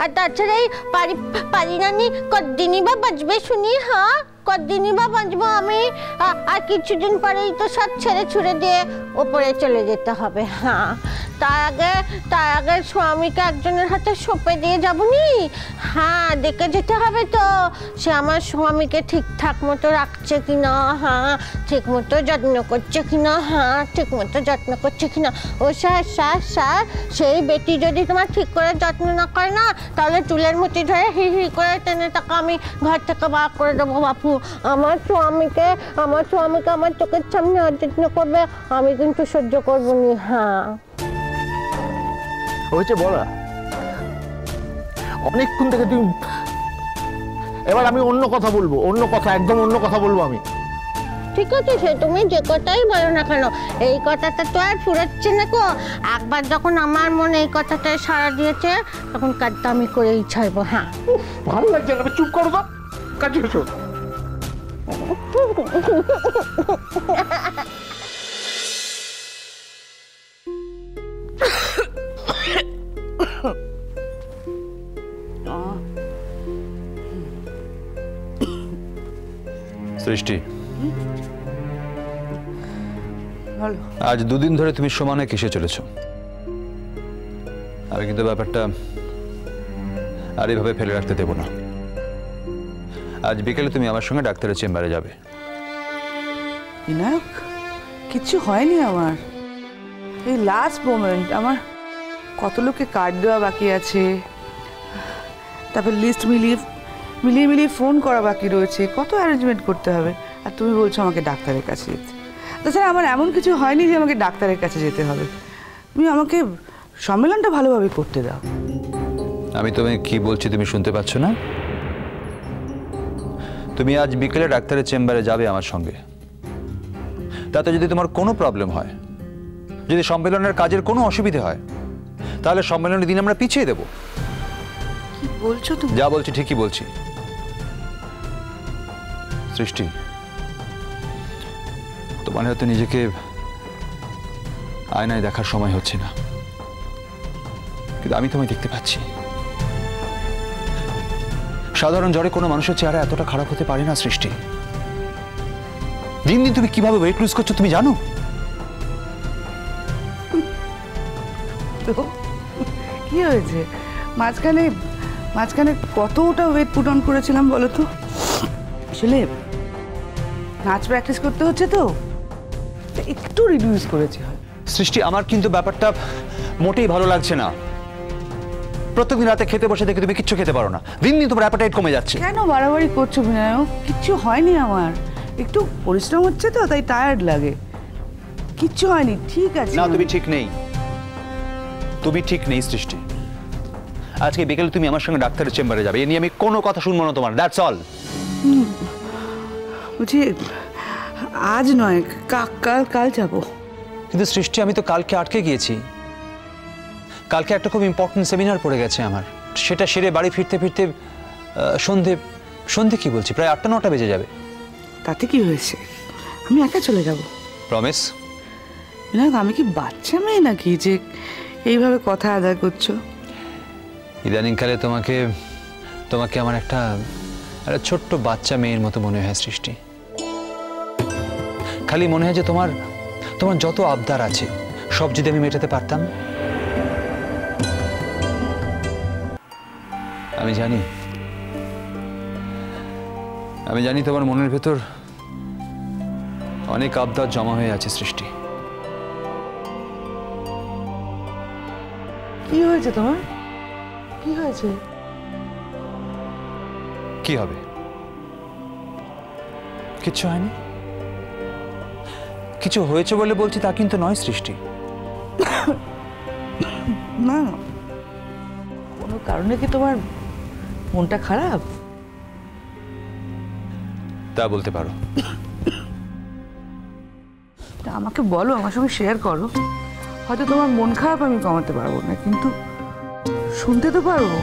আর তাছাড়া এই পারিরানি কতদিনই বা বাঁচবে শুনি? হ্যাঁ, কতদিনই বা বাঁচবো আমি? আর কিছুদিন পরেই তো সব ছেড়ে ছুড়ে দিয়ে ওপরে চলে যেতে হবে। হ্যাঁ, তার আগে স্বামীকে একজনের হাতে সঁপে দিয়ে যাবনি। হ্যাঁ, দেখে যেতে হবে তো সে আমার স্বামীকে ঠিকঠাক মতো রাখছে কিনা, হ্যাঁ ঠিক মতো যত্ন করছে কিনা, হ্যাঁ ঠিক মতো যত্ন করছে কিনা। ও স্যার স্যার স্যার, সেই বেটি যদি তোমার ঠিক করে যত্ন না করে না, তাহলে চুলের মুঠি ধরে হি হি করে টেনে টাকা আমি ঘর থেকে বার করে দেবো বাপু। আমার স্বামীকে আমার চোখের সামনে অযত্ন করবে, আমি কিন্তু সহ্য করবো নি। হ্যাঁ হয়েছে বলা, অনেকক্ষণ থেকে তুমি। এবার আমি অন্য কথা বলবো, অন্য কথা, একদম অন্য কথা বলবো আমি। ঠিক আছে, সে তুমি যে কথাই বলো না কেন, এই কথাটা তো আর ফুরাচ্ছে না গো। একবার যখন আমার মনে এই কথাটা সাড়া দিয়েছে, তখন কাজটা আমি করেই ছাড়বো। হ্যাঁ, ভালো লাগছে না, চুপ করো তো, কাজে এসো। সৃষ্টি, আজ দুদিন ধরে তুমি সমানে কিসে চলেছ? আমি কিন্তু ব্যাপারটা আর এইভাবে ফেলে রাখতে দেব না। আজ বিকেলে তুমি আমার সঙ্গে ডাক্তারের চেম্বারে যাবে। বিনায়ক, কিছু হয়নি আমার। এই লাস্ট মোমেন্ট, আমার কত লোককে কার্ড দেওয়া বাকি আছে, তারপর লিস্ট মিলিয়ে ফোন করা বাকি রয়েছে, কত অ্যারেঞ্জমেন্ট করতে হবে। আর তুমি বলছো আমাকে ডাক্তারের কাছে যেতে। তাছাড়া আমার এমন কিছু হয়নি যে আমাকে ডাক্তারের কাছে যেতে হবে। তুমি আমাকে সম্মেলনটা ভালোভাবে করতে দাও। আমি তোমায় কি বলছি তুমি শুনতে পাচ্ছ না? তুমি আজ বিকেলে ডাক্তারের চেম্বারে যাবে আমার সঙ্গে। তাতে যদি তোমার কোনো প্রবলেম হয়, যদি সম্মেলনের কাজের কোনো অসুবিধে হয়, তাহলে সম্মেলনের দিন আমরা পিছিয়ে দেব। কি বলছো তুমি? যা বলছি ঠিকই বলছি। সৃষ্টি, তোমার হয়তো নিজেকে আয়নায় দেখার সময় হচ্ছে না, কিন্তু আমি তোমায় দেখতে পাচ্ছি। সাধারণ জ্বরে কোনো মানুষের চেহারা এতটা খারাপ হতে পারে না সৃষ্টি। দিন দিন তুমি কিভাবে ওয়েট লুজ করছো তুমি জানো? কি হয়েছে? মাঝখানে কতটা ওয়েট পুট অন করেছিলাম বলো তো? আসলে নাচ প্র্যাকটিস করতে হচ্ছে তো একটু রিডিউস করেছি। সৃষ্টি, আমার কিন্তু ব্যাপারটা মোটেই ভালো লাগছে না। প্রত্যেকদিন রাতে খেতে বসে দেখে তুমি কিচ্ছু খেতে পারো না, দিন দিন তোমার অ্যাপেটাইট কমে যাচ্ছে। কেন বাড়াবাড়ি করছো বিনায়ক? কিচ্ছু হয়নি আমার, একটু পরিশ্রম হচ্ছে তো তাই টায়ার্ড লাগে, কিচ্ছু হয়নি। ঠিক আছে না, তুমি ঠিক নেই, তুমি ঠিক নেই সৃষ্টি। আজকে বিকেলে তুমি আমার সঙ্গে ডাক্তারের চেম্বারে যাবে, এ নিয়ে আমি কোনো কথা শুনবো না তোমার। That's all. বলছি আজ নয়, কাল যাবো। কিন্তু সৃষ্টি, আমি তো কালকে আটকে গিয়েছি। কালকে একটা খুব ইম্পর্টেন্ট সেমিনার পড়ে গেছে আমার, সেটা সেরে বাড়ি ফিরতে ফিরতে সন্ধে কি বলছি, প্রায় 8-9টা বেজে যাবে। তাতে কি হয়েছে? আমি একা চলে যাব। প্রমিস? বিনায়ক, আমি কি বাচ্চা মেয়ে নাকি যে এইভাবে কথা আদায় করছো? ইদানিংকালে তোমাকে আমার একটা ছোট্ট বাচ্চা মেয়ের মতো মনে হয় সৃষ্টি। খালি মনে হয় যে তোমার যত আবদার আছে সব যদি আমি মেটাতে পারতাম। আমি জানি তোমার মনের ভেতর অনেক আবদার জমা হয়ে আছে সৃষ্টি। কি হয়েছে তোমার? কি হয়েছে? কি হবে? কিচ্ছু হয়নি। কিছু হয়েছে বলে বলছি তা কিন্তু নয় সৃষ্টি। না, কোনো কারণে কি তোমার মনটা খারাপ? তা বলতে পারো। আমাকে বলো, আমার সঙ্গে শেয়ার করো। হয়তো তোমার মন খারাপ আমি কমাতে পারবো না, কিন্তু শুনতে তো পারবো।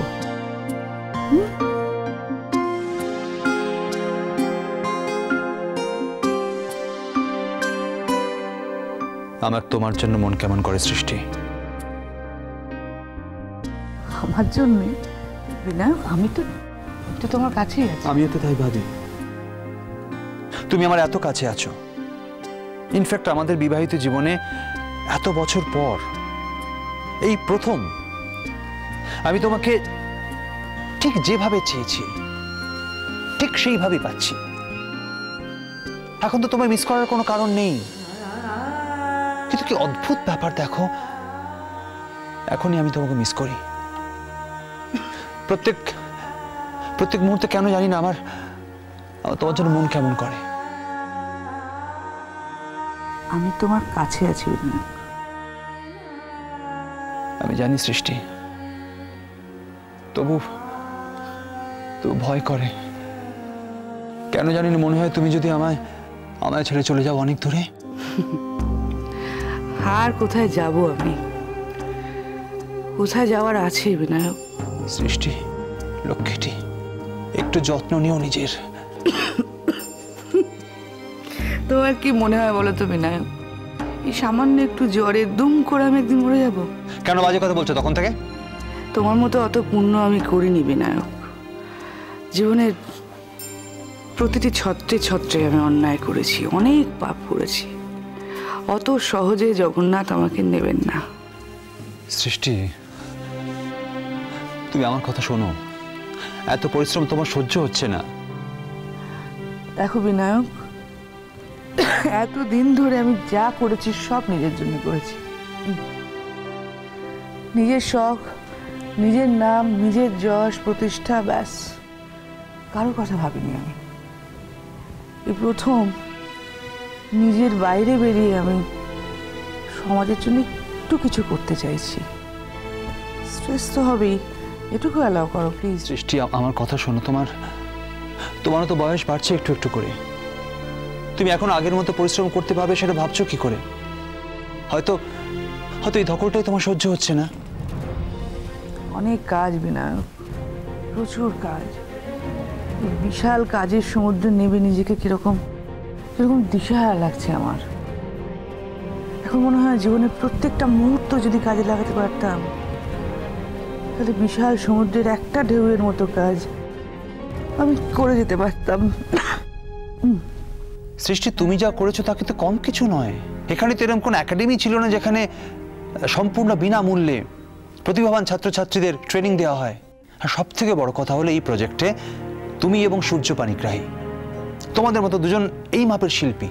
আমার তোমার জন্য মন কেমন করে সৃষ্টি। আমার জন্যে? বিনা, আমি তো তোমার কাছেই আছি। আমিও তো তাই ভাবি। তুমি আমার এত কাছে আছো, ইনফ্যাক্ট আমাদের বিবাহিত জীবনে এত বছর পর এই প্রথম আমি তোমাকে ঠিক যেভাবে চেয়েছি ঠিক সেইভাবে পাচ্ছি। এখন তো তোমায় মিস করার কোনো কারণ নেই। কিন্তু কি অদ্ভুত ব্যাপার দেখো, এখনই আমি তোমাকে মিস করি। প্রত্যেক মুহূর্তে কেন জানি না আমার তোমার জন্য মন কেমন করে। আমি তোমার কাছে আছি বিনা। আমি জানি সৃষ্টি, তবু ভয় করে কেন জানি না। মনে হয় তুমি যদি আমায় ছেড়ে চলে যাও অনেক দূরে। আর কোথায় যাব আমি? কোথায় যাওয়ার আছে বিনায়ক? সৃষ্টি লক্ষ্মীটি, একটু যত্ন নিও নিজের। তোমার কি মনে হয় বলো তো বিনায়ক, এই সামান্য একটু জ্বরে দুম করে আমি একদিন মরে যাব? কেন বাজে কথা বলছো তখন থেকে? তোমার মতো অত পুণ্য আমি করিনি বিনায়ক। জীবনের প্রতিটি ছত্রে ছত্রে আমি অন্যায় করেছি, অনেক পাপ করেছি। অত সহজে জগন্নাথ আমাকে নেবেন না। সৃষ্টি, তুমি আমার কথা শোনো। এত পরিশ্রম তোমার সহ্য হচ্ছে না। দেখো বিনায়ক, এতদিন ধরে আমি যা করেছি সব নিজের জন্য করেছি। নিজের শখ, নিজের নাম, নিজের যশ প্রতিষ্ঠা, ব্যাস, কারো কথা ভাবিনি আমি। এই প্রথম নিজের বাইরে বেরিয়ে আমি সমাজের জন্য একটু কিছু করতে চাইছি। স্ট্রেস তো হবেই, এটুকু অ্যালাউ করো প্লিজ। সৃষ্টি, আমার কথা শোনো। তোমারও তো বয়স বাড়ছে একটু একটু করে। তুমি এখন আগের মতো পরিশ্রম করতে পারবে সেটা ভাবছো কি করে? হয়তো এই ধকলটাই তোমার সহ্য হচ্ছে না। অনেক কাজ বিনায়ক, প্রচুর কাজ। এই বিশাল কাজের সমুদ্রে নেবে নিজেকে কিরকম দিশাহারা লাগছে আমার। এখন মনে হয় জীবনের প্রত্যেকটা মুহূর্ত যদি কাজে লাগাতে পারতাম, তাহলে বিশাল সমুদ্রের একটা ঢেউয়ের মতো কাজ আমি করে যেতে পারতাম। সৃষ্টি, তুমি যা করেছো তা কিন্তু কম কিছু নয়। এখানে তো এরকম কোন একাডেমি ছিল না যেখানে সম্পূর্ণ বিনামূল্যে প্রতিভাবান ছাত্রছাত্রীদের ট্রেনিং দেওয়া হয়। আর সব থেকে বড় কথা হলো এই প্রজেক্টে তুমি এবং সূর্য পানিগ্রাহী, তোমাদের মতো দুজন এই মাপের শিল্পী,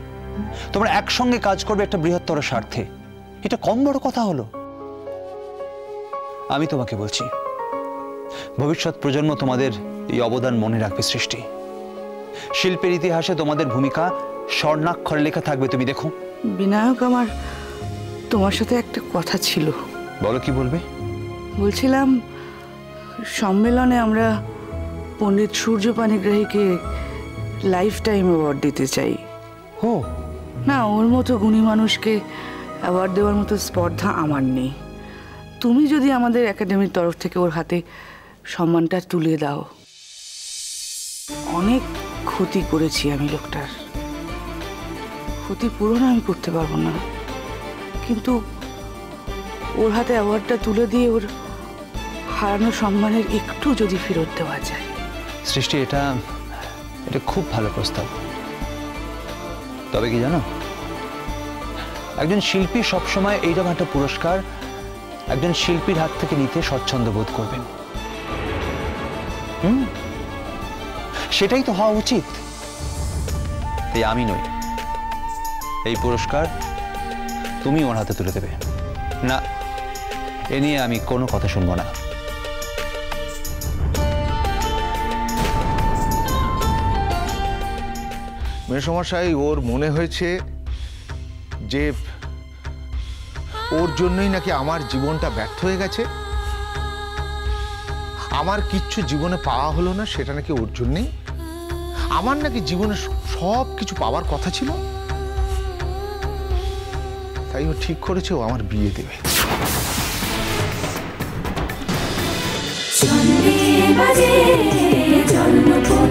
তোমরা একসঙ্গে কাজ করবে একটা বৃহত্তর স্বার্থে। এটা কম বড় কথা হলো? আমি তোমাকে বলছি, ভবিষ্যৎ প্রজন্ম তোমাদের এই অবদান মনে রাখবে। সৃষ্টি, শিল্পের ইতিহাসে তোমাদের ভূমিকা স্বর্ণাক্ষরে লেখা থাকবে। তুমি দেখো বিনায়ক, আমার তোমার সাথে একটা কথা ছিল। বলো, কি বলবে? বলছিলাম, সম্মেলনে আমরা পণ্ডিত সূর্য পানিগ্রাহীকে লাইফ টাইম অ্যাওয়ার্ড দিতে চাই। ও না, ওর মতো গুণী মানুষকে অ্যাওয়ার্ড দেওয়ার মতো স্পর্ধা আমার নেই। তুমি যদি আমাদের একাডেমির তরফ থেকে ওর হাতে সম্মানটা তুলে দাও। অনেক ক্ষতি করেছি আমি লোকটার, ক্ষতিপূরণ আমি করতে পারবো না, কিন্তু ওর হাতে অ্যাওয়ার্ডটা তুলে দিয়ে ওর হারানো সম্মানের একটু যদি ফেরত দেওয়া যায়। সৃষ্টি, এটা খুব ভালো প্রস্তাব। তবে কি জানো, একজন শিল্পী সবসময় এইরকম একটা পুরস্কার একজন শিল্পীর হাত থেকে নিতে স্বচ্ছন্দ বোধ করবেন। সেটাই তো হওয়া উচিত। তাই আমি নই, এই পুরস্কার তুমি ওর হাতে তুলে দেবে না, এ নিয়ে আমি কোনো কথা শুনবো না। মেসমশাই, ওর মনে হয়েছে যে ওর জন্যই নাকি আমার জীবনটা ব্যর্থ হয়ে গেছে। আমার কিচ্ছু জীবনে পাওয়া হলো না, সেটা নাকি ওর জন্যই। আমার নাকি জীবনে সব কিছু পাওয়ার কথা ছিল, তাই ও ঠিক করেছে ও আমার বিয়ে দেবে। বাজে জন্মপথ।